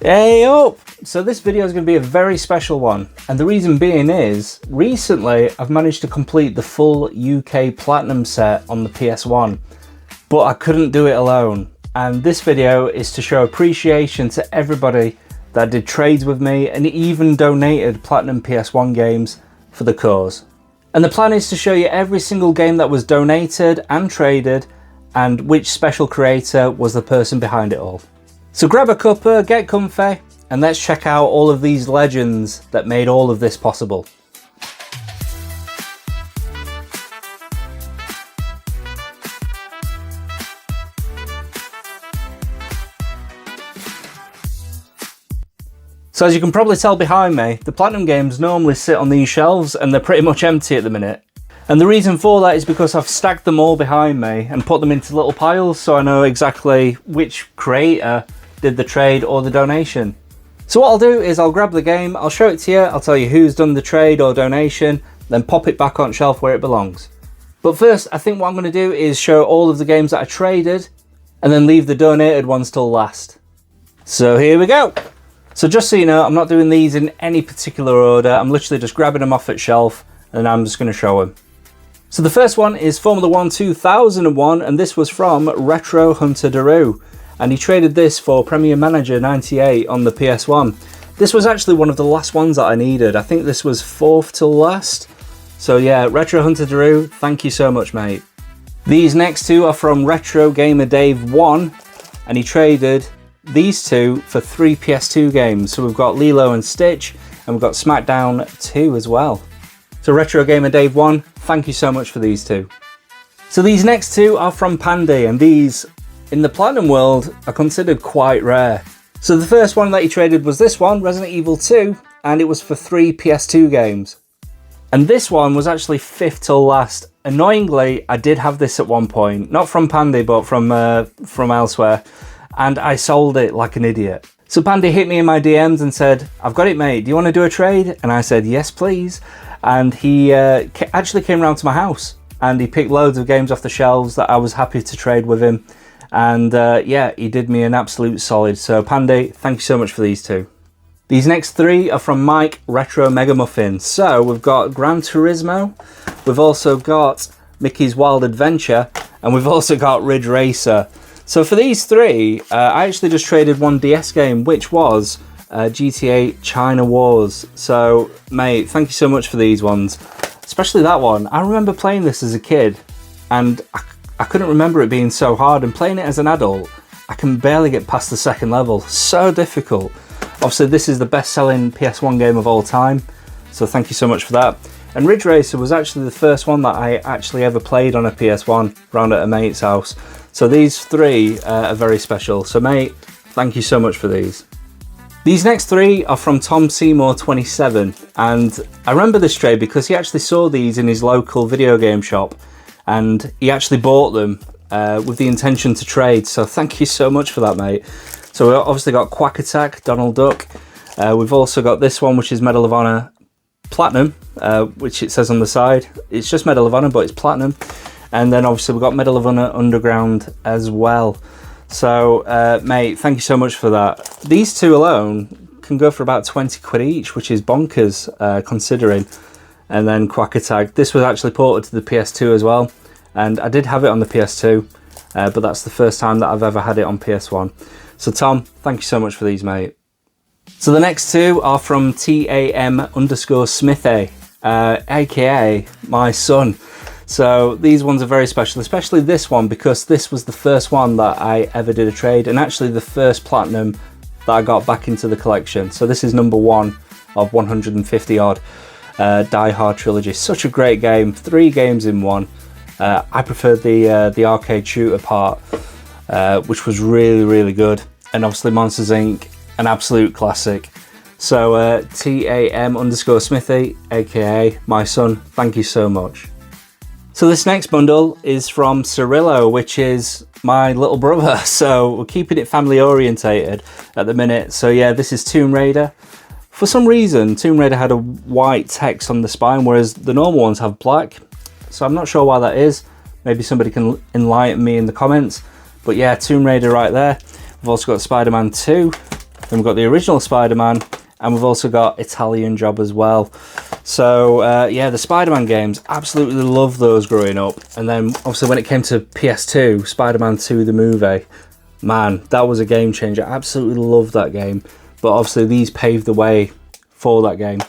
Hey up! So this video is going to be a very special one, and the reason being is, recently I've managed to complete the full UK Platinum set on the PS1, but I couldn't do it alone. And this video is to show appreciation to everybody that did trades with me and even donated Platinum PS1 games for the cause. And the plan is to show you every single game that was donated and traded, and which special creator was the person behind it all. So grab a cuppa, get comfy, and let's check out all of these legends that made all of this possible. So as you can probably tell behind me, the Platinum games normally sit on these shelves and they're pretty much empty at the minute. And the reason for that is because I've stacked them all behind me and put them into little piles so I know exactly which creator did the trade or the donation. So what I'll do is I'll grab the game, I'll show it to you, I'll tell you who's done the trade or donation, then pop it back on shelf where it belongs. But first, I think what I'm going to do is show all of the games that I traded and then leave the donated ones till last. So here we go. So just so you know, I'm not doing these in any particular order, I'm literally just grabbing them off at shelf and I'm just going to show them. So the first one is Formula 1 2001, and this was from Retro Hunter Daru. And he traded this for Premier Manager 98 on the PS1. This was actually one of the last ones that I needed. I think this was fourth to last. So yeah, Retro Hunter Daru, thank you so much, mate. These next two are from Retro Gamer Dave 1, and he traded these two for 3 PS2 games. So we've got Lilo and Stitch, and we've got SmackDown 2 as well. So Retro Gamer Dave 1, thank you so much for these two. So these next two are from Pandy, and these, in the Platinum world, are considered quite rare. So the first one that he traded was this one, Resident Evil 2, and it was for 3 PS2 games. And this one was actually fifth till last. Annoyingly, I did have this at one point, not from Pandy, but from elsewhere, and I sold it like an idiot. So Pandy hit me in my DMs and said, "I've got it, mate, do you want to do a trade?" And I said, "Yes, please." And he actually came round to my house, and he picked loads of games off the shelves that I was happy to trade with him. And yeah, he did me an absolute solid. So Pandy, thank you so much for these two. These next three are from Mike Retro Mega Muffin. So we've got Gran Turismo, we've also got Mickey's Wild Adventure, and we've also got Ridge Racer. So for these three, I actually just traded one DS game, which was GTA China Wars. So mate, thank you so much for these ones, especially that one. I remember playing this as a kid, and I couldn't remember it being so hard, and playing it as an adult, I can barely get past the second level. So difficult. Obviously, this is the best-selling PS1 game of all time, so thank you so much for that. And Ridge Racer was actually the first one that I actually ever played on a PS1, round at a mate's house. So these three are very special. So mate, thank you so much for these. These next three are from Tom Seymour 27, and I remember this trade because he actually saw these in his local video game shop, and he actually bought them with the intention to trade. So thank you so much for that, mate. So we've obviously got Quack Attack, Donald Duck. We've also got this one, which is Medal of Honor Platinum, which it says on the side. It's just Medal of Honor, but it's Platinum. And then obviously we've got Medal of Honor Underground as well. So mate, thank you so much for that. These two alone can go for about 20 quid each, which is bonkers considering. And then Quack Attack. This was actually ported to the PS2 as well, and I did have it on the PS2, but that's the first time that I've ever had it on PS1. So Tom, thank you so much for these, mate. So the next two are from TAM_Smithy, aka my son. So these ones are very special, especially this one, because this was the first one that I ever did a trade, and actually the first Platinum that I got back into the collection. So this is number one of 150 odd. Die Hard trilogy, such a great game, 3 games in one. I preferred the arcade shooter part, which was really good, and obviously Monsters Inc., an absolute classic. So TAM_Smithy, aka my son, thank you so much. So this next bundle is from Cirillo, which is my little brother, so we're keeping it family orientated at the minute. So yeah, this is Tomb Raider. For some reason, Tomb Raider had a white text on the spine, whereas the normal ones have black. So I'm not sure why that is. Maybe somebody can enlighten me in the comments. But yeah, Tomb Raider right there. We've also got Spider-Man 2. Then we've got the original Spider-Man, and we've also got Italian Job as well. So yeah, the Spider-Man games, absolutely loved those growing up. And then obviously when it came to PS2, Spider-Man 2 the movie, man, that was a game changer. Absolutely loved that game. But obviously these paved the way for that game.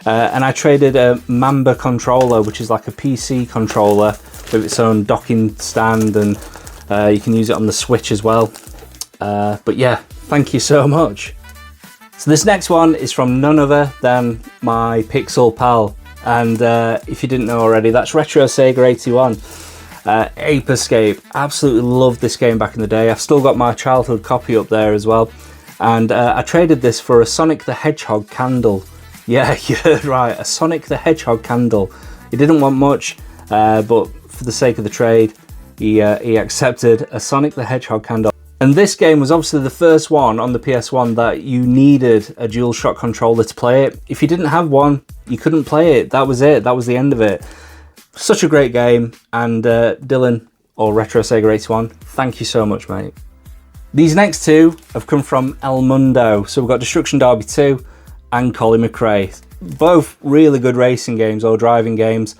And I traded a Mamba controller, which is like a PC controller with its own docking stand, and you can use it on the Switch as well. But yeah, thank you so much. So this next one is from none other than my Pixel pal, and if you didn't know already, that's Retro Sega 81. Ape Escape, absolutely loved this game back in the day. I've still got my childhood copy up there as well, and I traded this for a Sonic the Hedgehog candle. Yeah, you heard right, a Sonic the Hedgehog candle. He didn't want much, but for the sake of the trade, he accepted a Sonic the Hedgehog candle. And this game was obviously the first one on the PS1 that you needed a DualShock controller to play it. If you didn't have one, you couldn't play it. That was it. That was the end of it. Such a great game. And Dylan, or Retro Sega 81, thank you so much, mate. These next two have come from El Mundo. So we've got Destruction Derby 2 and Colin McRae. Both really good racing games or driving games.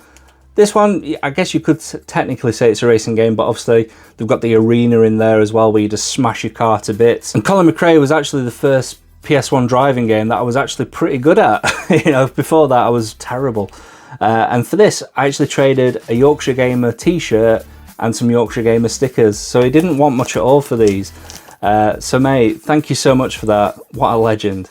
This one, I guess you could technically say it's a racing game, but obviously they've got the arena in there as well where you just smash your car to bits. And Colin McRae was actually the first PS1 driving game that I was actually pretty good at. You know, before that I was terrible. And for this, I actually traded a Yorkshire Gamer t-shirt and some Yorkshire Gamer stickers. So he didn't want much at all for these. So mate, thank you so much for that. What a legend.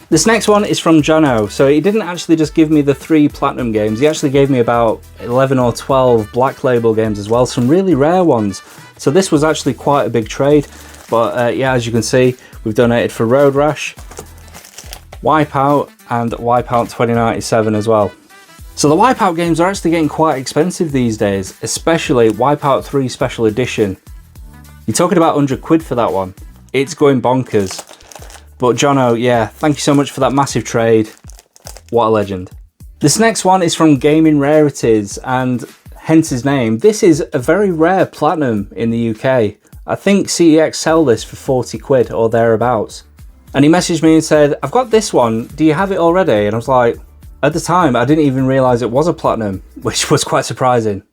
This next one is from Jono. So he didn't actually just give me the 3 Platinum games, he actually gave me about 11 or 12 Black Label games as well, some really rare ones. So this was actually quite a big trade. But yeah, as you can see, we've donated for Road Rash, Wipeout, and Wipeout 2097 as well. So the Wipeout games are actually getting quite expensive these days, especially Wipeout 3 Special Edition. You're talking about 100 quid for that one. It's going bonkers. But Jono, yeah, thank you so much for that massive trade. What a legend. This next one is from Gaming Rarities, and hence his name. This is a very rare Platinum in the UK. I think CEX sell this for 40 quid or thereabouts. And he messaged me and said, I've got this one, do you have it already? And I was like, at the time, I didn't even realise it was a Platinum, which was quite surprising.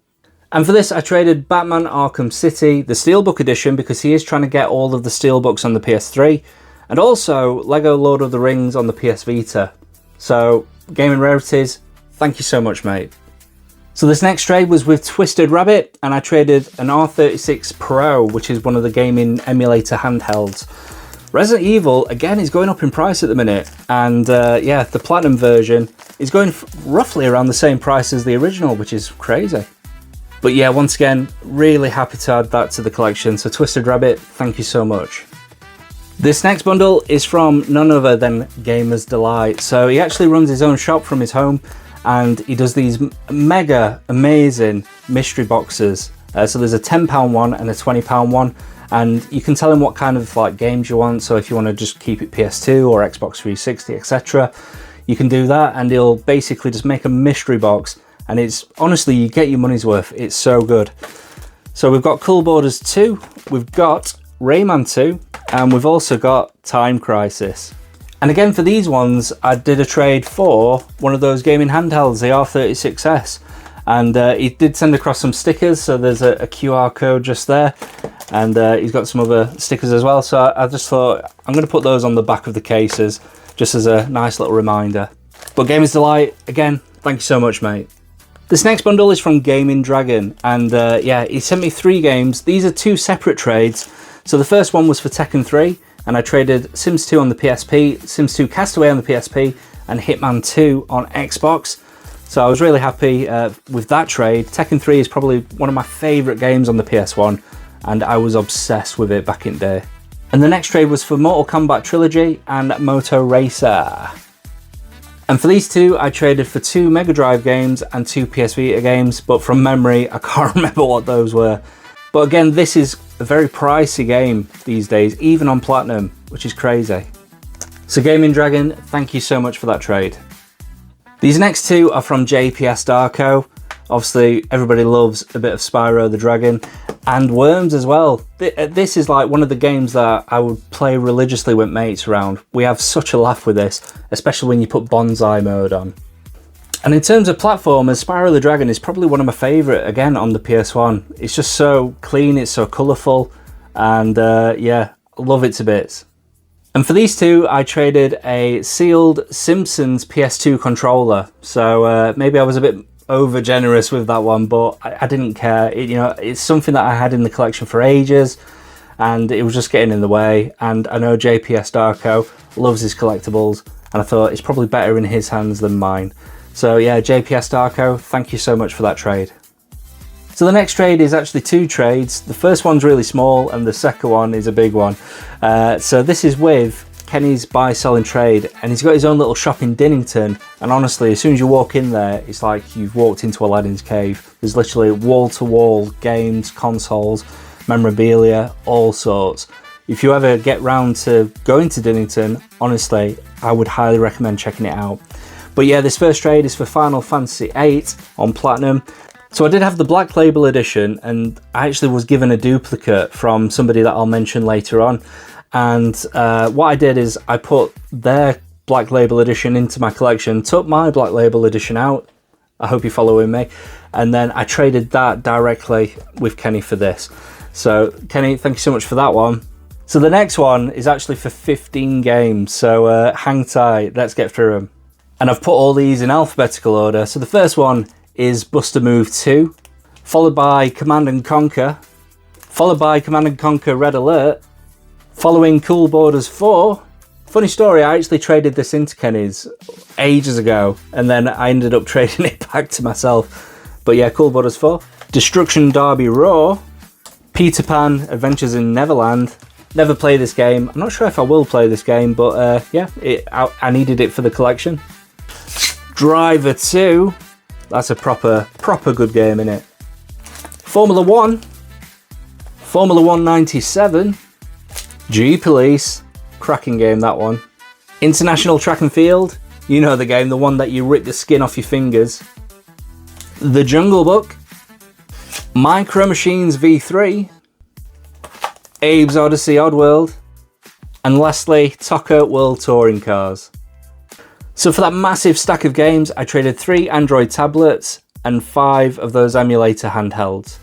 And for this, I traded Batman Arkham City, the Steelbook edition, because he is trying to get all of the Steelbooks on the PS3. And also Lego Lord of the Rings on the PS Vita. So, Gaming Rarities, thank you so much, mate. So this next trade was with Twisted Rabbit, and I traded an R36 Pro, which is one of the gaming emulator handhelds. Resident Evil, again, is going up in price at the minute. And yeah, the Platinum version is going roughly around the same price as the original, which is crazy. But yeah, once again, really happy to add that to the collection. So Twisted Rabbit, thank you so much. This next bundle is from none other than Gamer's Delight. So he actually runs his own shop from his home, and he does these mega amazing mystery boxes. So there's a £10 one and a £20 one, and you can tell him what kind of like games you want. So if you want to just keep it PS2 or Xbox 360, etc., you can do that, and he'll basically just make a mystery box, and it's honestly, you get your money's worth. It's so good. So we've got Cool Borders 2, we've got Rayman 2, and we've also got Time Crisis. And again, for these ones, I did a trade for one of those gaming handhelds, the R36S. And he did send across some stickers, so there's a QR code just there. And he's got some other stickers as well. So I just thought, I'm going to put those on the back of the cases, just as a nice little reminder. But Gamer's Delight, again, thank you so much, mate. This next bundle is from Gaming Dragon. And yeah, he sent me 3 games. These are 2 separate trades. So the first one was for Tekken 3, and I traded Sims 2 on the PSP, Sims 2 Castaway on the PSP, and Hitman 2 on Xbox. So I was really happy with that trade. Tekken 3 is probably one of my favourite games on the PS1, and I was obsessed with it back in the day. And the next trade was for Mortal Kombat Trilogy and Moto Racer. And for these 2, I traded for 2 Mega Drive games and 2 PS Vita games, but from memory, I can't remember what those were. But again, this is a very pricey game these days, even on Platinum, which is crazy. So Gaming Dragon, thank you so much for that trade. These next 2 are from JPS Darko. Obviously, everybody loves a bit of Spyro the Dragon. And Worms as well. This is like one of the games that I would play religiously with mates around. We have such a laugh with this, especially when you put bonsai mode on. And in terms of platformers, Spyro the Dragon is probably one of my favourite, again, on the PS1. It's just so clean, it's so colourful, and yeah, I love it to bits. And for these two, I traded a sealed Simpsons PS2 controller. So maybe I was a bit over generous with that one, but I didn't care. It's something that I had in the collection for ages, and it was just getting in the way. And I know JPS Darko loves his collectibles, and I thought it's probably better in his hands than mine. So yeah, JPS Darko, thank you so much for that trade. So the next trade is actually two trades. The first one's really small and the second one is a big one. So this is with Kenny's buy, sell and trade, and he's got his own little shop in Dinnington, and honestly, as soon as you walk in there, it's like you've walked into Aladdin's cave. There's literally wall-to-wall games, consoles, memorabilia, all sorts. If you ever get round to going to Dinnington, honestly, I would highly recommend checking it out. But yeah, this first trade is for Final Fantasy VIII on Platinum. So I did have the Black Label edition, and I actually was given a duplicate from somebody that I'll mention later on. And what I did is I put their Black Label edition into my collection, took my Black Label edition out. I hope you're following me. And then I traded that directly with Kenny for this. So Kenny, thank you so much for that one. So the next one is actually for 15 games. So hang tight, let's get through them. And I've put all these in alphabetical order. So the first one is Buster Move 2, followed by Command & Conquer, followed by Command & Conquer Red Alert, following Cool Borders 4. Funny story, I actually traded this into Kenny's ages ago, and then I ended up trading it back to myself. But yeah, Cool Borders 4. Destruction Derby Raw, Peter Pan Adventures in Neverland. Never played this game. I'm not sure if I will play this game, but yeah, I needed it for the collection. Driver 2, that's a proper good game, innit? Formula 1, Formula 1 97, G-Police, cracking game that one. International Track and Field, you know the game, the one that you rip the skin off your fingers. The Jungle Book, Micro Machines V3, Abe's Odyssey Oddworld, and lastly, Toca World Touring Cars. So for that massive stack of games, I traded 3 Android tablets and 5 of those emulator handhelds.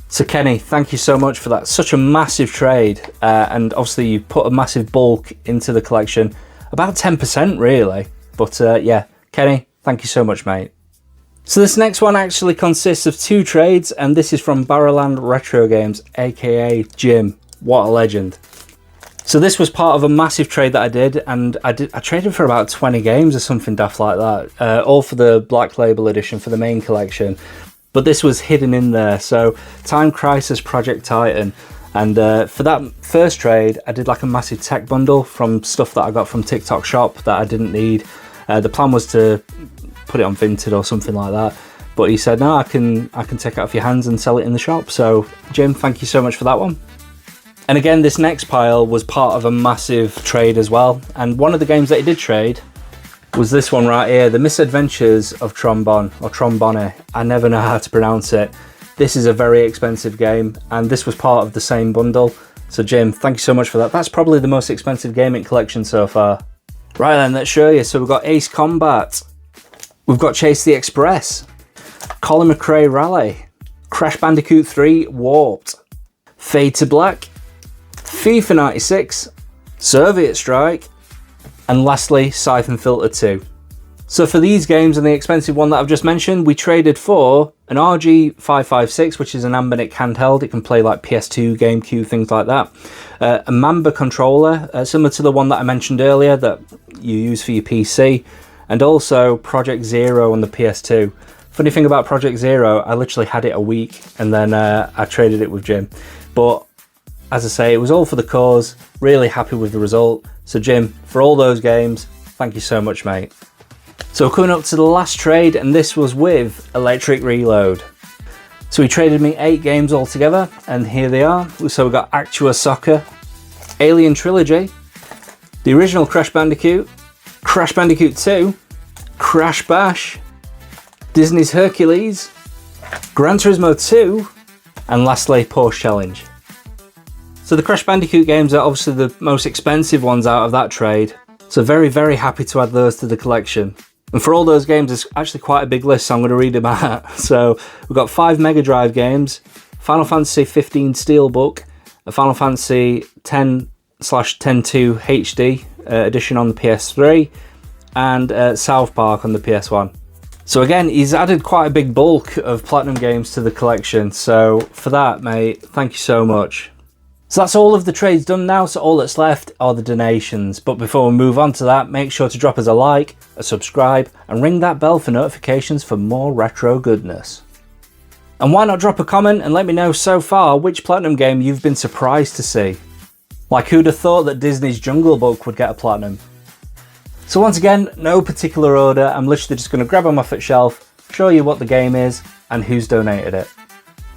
So Kenny, thank you so much for that. Such a massive trade, and obviously you put a massive bulk into the collection, about 10% really. But yeah, Kenny, thank you so much, mate. So this next one actually consists of 2 trades, and this is from Barrowland Retro Games, aka Jim. What a legend. So this was part of a massive trade that I did, and I traded for about 20 games or something daft like that, all for the Black Label edition for the main collection. But this was hidden in there, so Time Crisis Project Titan. And for that first trade, I did like a massive tech bundle from stuff that I got from TikTok Shop that I didn't need. The plan was to put it on Vinted or something like that, but he said, no, I can take it off your hands and sell it in the shop. So Jim, thank you so much for that one. And again, this next pile was part of a massive trade as well. And one of the games that he did trade was this one right here, The Misadventures of Trombone, or Trombone. I never know how to pronounce it. This is a very expensive game, and this was part of the same bundle. So Jim, thank you so much for that. That's probably the most expensive gaming collection so far. Right then, let's show you. So we've got Ace Combat, we've got Chase the Express, Colin McRae Rally, Crash Bandicoot 3 Warped, Fade to Black, FIFA 96, Soviet Strike, and lastly, Siphon Filter 2. So for these games and the expensive one that I've just mentioned, we traded for an RG556, which is an Ambinic handheld. It can play like PS2, GameCube, things like that. A Mamba controller, similar to the one that I mentioned earlier that you use for your PC. And also Project Zero on the PS2. Funny thing about Project Zero, I literally had it a week and then I traded it with Jim. But as I say, it was all for the cause. Really happy with the result. So Jim, for all those games, thank you so much, mate. So coming up to the last trade, and this was with Electric Reload. So he traded me 8 games altogether, and here they are. So we got Actua Soccer, Alien Trilogy, the original Crash Bandicoot, Crash Bandicoot 2, Crash Bash, Disney's Hercules, Gran Turismo 2, And lastly, Porsche Challenge. So the Crash Bandicoot games are obviously the most expensive ones out of that trade, so very, very happy to add those to the collection. And for all those games, it's actually quite a big list, so I'm going to read them out. So we've got 5 Mega Drive games, Final Fantasy 15 Steelbook, a Final Fantasy 10/10-2 HD edition on the PS3, and South Park on the PS1. So again, he's added quite a big bulk of Platinum games to the collection, so for that, mate, thank you so much. So that's all of the trades done now, so all that's left are the donations. But before we move on to that, make sure to drop us a like, a subscribe, and ring that bell for notifications for more retro goodness. And why not drop a comment and let me know so far which Platinum game you've been surprised to see. Like, who'd have thought that Disney's Jungle Book would get a Platinum? So once again, no particular order, I'm literally just going to grab them off at shelf, show you what the game is and who's donated it.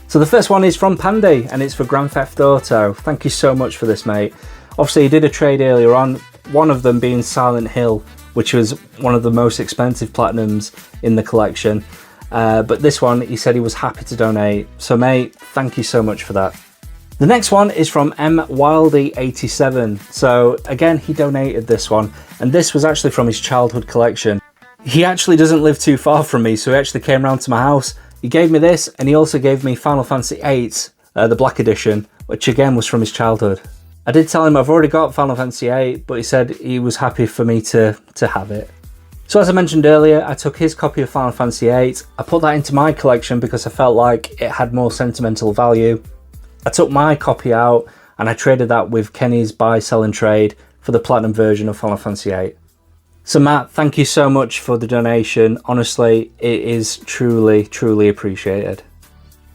So the first one is from Pandy, and it's for Grand Theft Auto. Thank you so much for this, mate. Obviously he did a trade earlier on, one of them being Silent Hill, which was one of the most expensive Platinums in the collection. But this one, he said he was happy to donate. So mate, thank you so much for that. The next one is from MWildy87. So again, he donated this one, and this was actually from his childhood collection. He actually doesn't live too far from me, so he actually came round to my house. He gave me this, and he also gave me Final Fantasy VIII, the Black Edition, which again was from his childhood. I did tell him I've already got Final Fantasy VIII, but he said he was happy for me to have it. So as I mentioned earlier, I took his copy of Final Fantasy VIII, I put that into my collection because I felt like it had more sentimental value. I took my copy out and I traded that with Kenny's buy, sell and trade for the Platinum version of Final Fantasy VIII. So Matt, thank you so much for the donation. Honestly, it is truly, truly appreciated.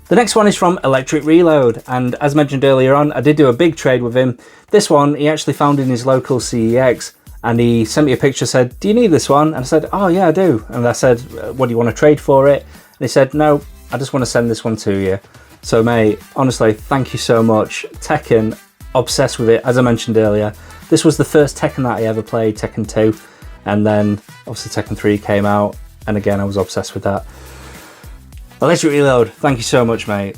The next one is from Electric Reload, and as mentioned earlier on, I did do a big trade with him. This one he actually found in his local CEX, and he sent me a picture, said, "Do you need this one?" And I said, "Oh yeah, I do." And I said, "What do you want to trade for it?" And he said, "No, I just want to send this one to you." So mate, honestly, thank you so much. Tekken, obsessed with it, as I mentioned earlier. This was the first Tekken that I ever played, Tekken 2. And then obviously Tekken 3 came out, and again I was obsessed with that. Electric Reload, thank you so much, mate.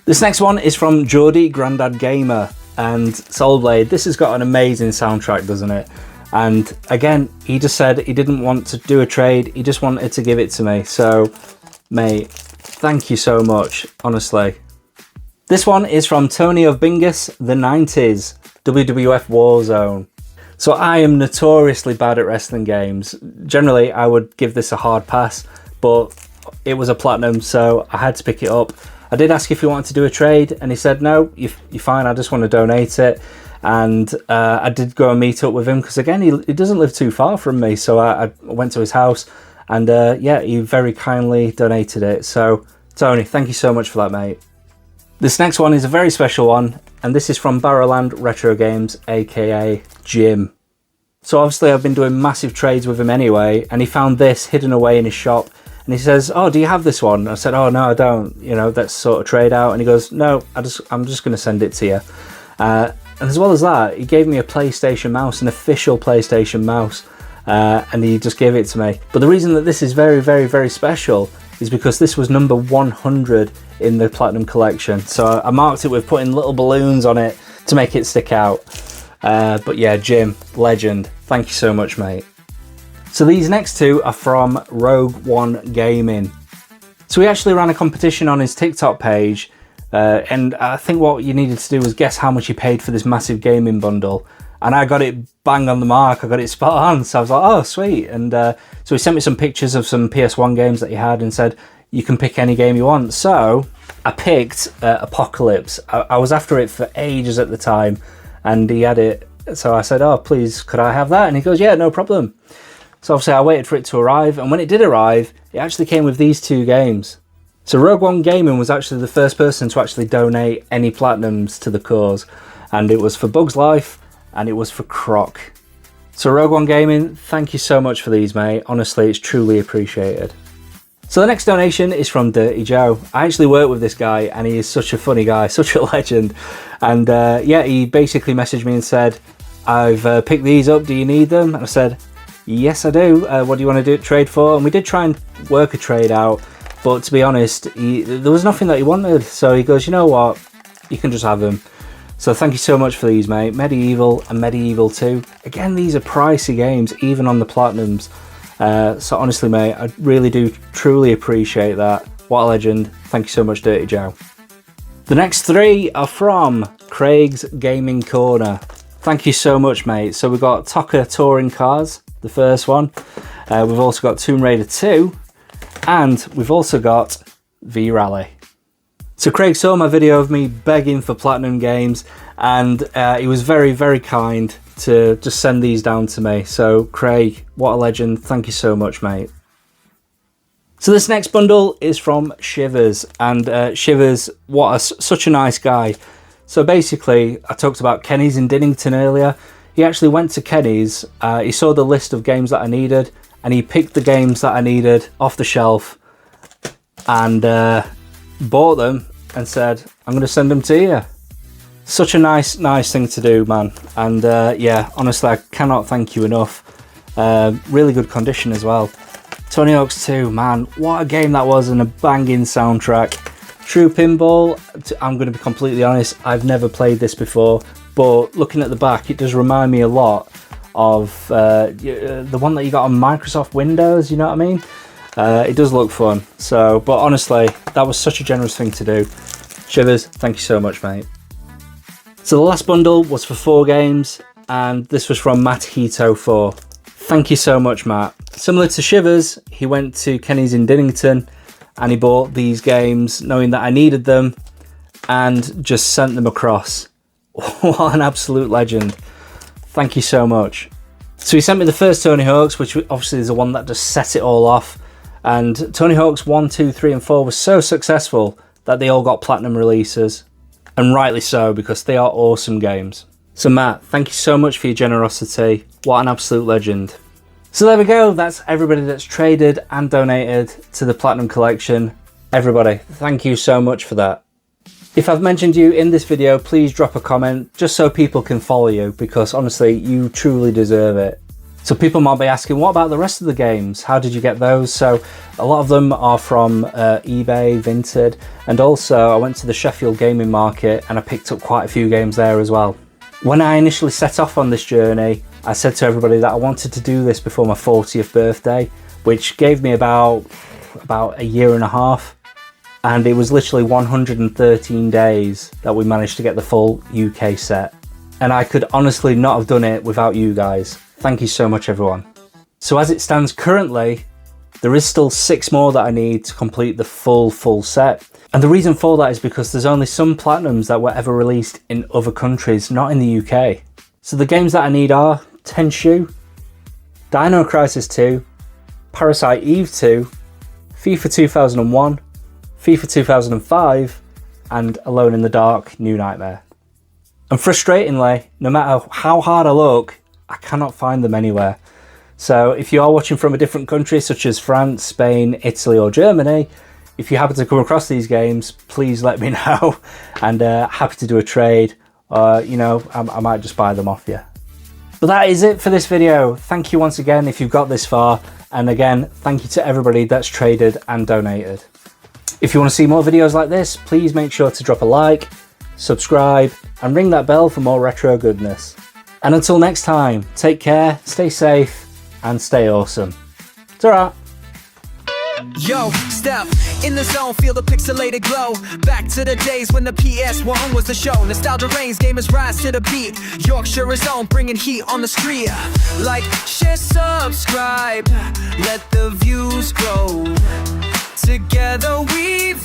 This next one is from Geordie Grandad Gamer, and Soul Blade. This has got an amazing soundtrack, doesn't it? And again, he just said he didn't want to do a trade, he just wanted to give it to me. So mate, thank you so much, honestly. This one is from Tony of Bingus, the 90s, WWF Warzone. So I am notoriously bad at wrestling games. Generally, I would give this a hard pass, but it was a Platinum, so I had to pick it up. I did ask if he wanted to do a trade, and he said, "No, you're fine, I just want to donate it." And I did go and meet up with him, because again, he doesn't live too far from me, so I went to his house, and yeah, he very kindly donated it. So Tony, thank you so much for that, mate. This next one is a very special one, and this is from Barrowland Retro Games, aka Jim. So obviously I've been doing massive trades with him anyway, and he found this hidden away in his shop, and he says, "Oh, do you have this one?" And I said, "Oh no, I don't, you know, let's sort of trade out." And he goes, "No, I'm just going to send it to you." And as well as that, he gave me a PlayStation mouse, an official PlayStation mouse, and he just gave it to me. But the reason that this is very, very, very special is because this was number 100 in the Platinum collection. So I marked it with putting little balloons on it to make it stick out. But yeah, Jim, legend. Thank you so much, mate. So these next two are from Rogue One Gaming. So we actually ran a competition on his TikTok page, and I think what you needed to do was guess how much he paid for this massive gaming bundle. And I got it bang on the mark, I got it spot on, so I was like, oh sweet. And so he sent me some pictures of some PS1 games that he had and said, you can pick any game you want. So I picked Apocalypse. I was after it for ages at the time, and he had it, so I said, oh please, could I have that? And he goes, yeah, no problem. So obviously I waited for it to arrive, and when it did arrive, it actually came with these two games. So Rogue One Gaming was actually the first person to actually donate any Platinums to the cause, and it was for Bug's Life, and it was for Croc. So Rogue One Gaming, thank you so much for these, mate. Honestly, it's truly appreciated. So the next donation is from Dirty Joe. I actually work with this guy, and he is such a funny guy, such a legend. And yeah, he basically messaged me and said, I've picked these up, do you need them? And I said, yes I do, what do you want to trade for? And we did try and work a trade out, But to be honest, there was nothing that he wanted. So he goes, you know what? You can just have them. So thank you so much for these, mate. Medieval and Medieval 2. Again, these are pricey games, even on the Platinums. So honestly, mate, I really do truly appreciate that. What a legend. Thank you so much, Dirty Joe. The next 3 are from Craig's Gaming Corner. Thank you so much, mate. So we've got TOCA Touring Cars, the first one. We've also got Tomb Raider 2. And we've also got V-Rally. So Craig saw my video of me begging for Platinum games, and he was very, very kind to just send these down to me. So Craig, what a legend. Thank you so much, mate. So this next bundle is from Shivers, and Shivers, such a nice guy. So basically, I talked about Kenny's in Dinnington earlier. He actually went to Kenny's, he saw the list of games that I needed, and he picked the games that I needed off the shelf, and bought them and said, I'm going to send them to you. Such a nice thing to do, man. And yeah, honestly, I cannot thank you enough. Really good condition as well. Tony Hawk's 2, man, what a game that was, and a banging soundtrack. True Pinball, I'm going to be completely honest, I've never played this before, but looking at the back, it does remind me a lot of the one that you got on Microsoft Windows, you know what I mean? It does look fun. So, but honestly, that was such a generous thing to do. Shivers, thank you so much, mate. So the last bundle was for 4 games, and this was from Matt Hito 4. Thank you so much, Matt. Similar to Shivers, he went to Kenny's in Dinnington and he bought these games knowing that I needed them and just sent them across. What an absolute legend. Thank you so much. So he sent me the first Tony Hawk's, which obviously is the one that just set it all off. And Tony Hawk's 1, 2, 3 and 4 was so successful that they all got Platinum releases. And rightly so, because they are awesome games. So Matt, thank you so much for your generosity. What an absolute legend. So there we go, that's everybody that's traded and donated to the Platinum Collection. Everybody, thank you so much for that. If I've mentioned you in this video, please drop a comment just so people can follow you, because honestly, you truly deserve it. So people might be asking, what about the rest of the games? How did you get those? So a lot of them are from eBay, Vinted, and also I went to the Sheffield Gaming Market and I picked up quite a few games there as well. When I initially set off on this journey, I said to everybody that I wanted to do this before my 40th birthday, which gave me about a year and a half. And it was literally 113 days that we managed to get the full UK set. And I could honestly not have done it without you guys. Thank you so much, everyone. So as it stands currently, there is still 6 more that I need to complete the full set. And the reason for that is because there's only some Platinums that were ever released in other countries, not in the UK. So the games that I need are Tenchu, Dino Crisis 2, Parasite Eve 2, FIFA 2001, FIFA 2005, and Alone in the Dark New Nightmare. And frustratingly, no matter how hard I look, I cannot find them anywhere. So if you are watching from a different country, such as France, Spain, Italy or Germany, if you happen to come across these games, please let me know, and happy to do a trade. You know, I might just buy them off you. But that is it for this video. Thank you once again if you've got this far, and again, thank you to everybody that's traded and donated. If you want to see more videos like this, please make sure to drop a like, subscribe, and ring that bell for more retro goodness. And until next time, take care, stay safe, and stay awesome. Ta-ra! Yo, step in the zone, feel the pixelated glow. Back to the days when the PS1 was the show. Nostalgia reigns, gamers rise to the beat. Yorkshire is on, bringing heat on the street. Like, share, subscribe, let the views grow. Together we've